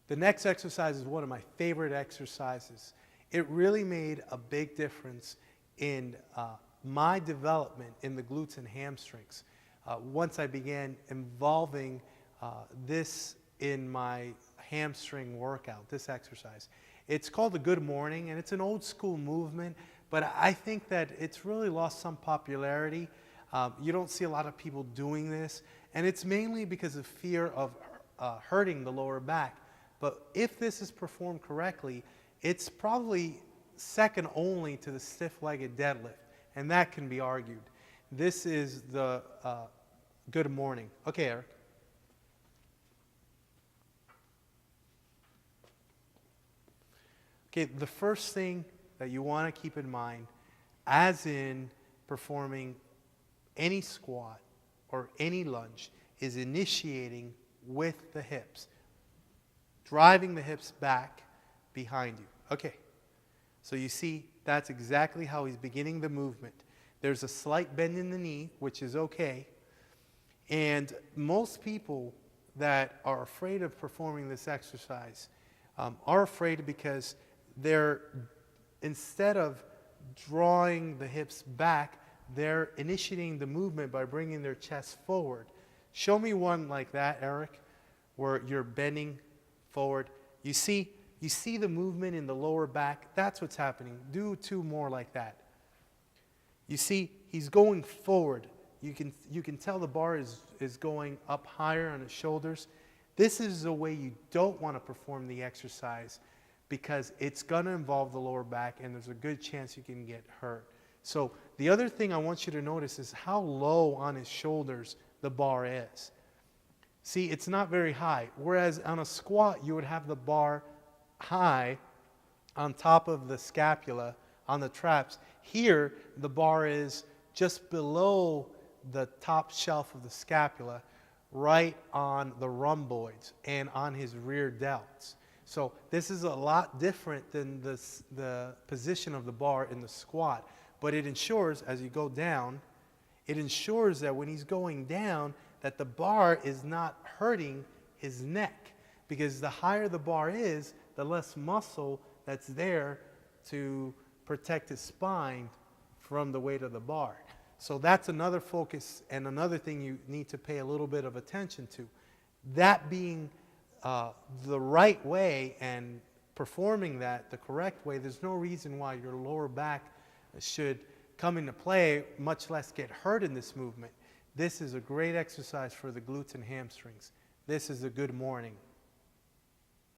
The next exercise is one of my favorite exercises. It really made a big difference in my development in the glutes and hamstrings. Once I began involving this in my hamstring workout, this exercise. It's called the Good Morning, and it's an old school movement, but I think that it's really lost some popularity. You don't see a lot of people doing this, and it's mainly because of fear of hurting the lower back. But if this is performed correctly, it's probably second only to the stiff-legged deadlift, and that can be argued. This is the Good Morning. Okay, Eric. Okay, the first thing that you want to keep in mind, as in performing any squat or any lunge, is initiating with the hips, driving the hips back behind you. Okay, so you see that's exactly how he's beginning the movement. There's a slight bend in the knee, which is okay, and most people that are afraid of performing this exercise are afraid because they're, instead of drawing the hips back, they're initiating the movement by bringing their chest forward. Show me one like that, Eric, where you're bending forward. You see the movement in the lower back? That's what's happening. Do two more like that. You see, he's going forward. You can tell the bar is going up higher on his shoulders. This is the way you don't want to perform the exercise, because it's going to involve the lower back, and there's a good chance you can get hurt. So the other thing I want you to notice is how low on his shoulders the bar is. See, it's not very high. Whereas on a squat, you would have the bar high on top of the scapula, on the traps. Here, the bar is just below the top shelf of the scapula, right on the rhomboids and on his rear delts. So this is a lot different than the position of the bar in the squat. But it ensures, as you go down, it ensures that when he's going down, that the bar is not hurting his neck. Because the higher the bar is, the less muscle that's there to protect his spine from the weight of the bar. So that's another focus and another thing you need to pay a little bit of attention to. That being the right way and performing that the correct way, there's no reason why your lower back should come into play, much less get hurt in this movement. This is a great exercise for the glutes and hamstrings. This is a Good Morning.